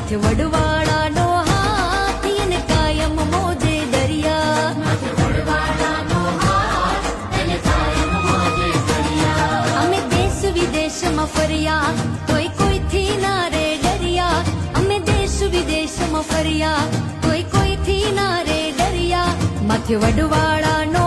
માથે વડવાળાનો હાથ એને કાયમ મોજે દરિયા. માથે વડવાળાનો હાથ એને કાયમ મોજે દરિયા. અમે દેશ વિદેશમાં ફર્યા કોઈ કોઈથી ના રે ડરિયા. અમે દેશ વિદેશમાં ફર્યા કોઈ કોઈથી ના રે ડરિયા. માથે વડવાળાનો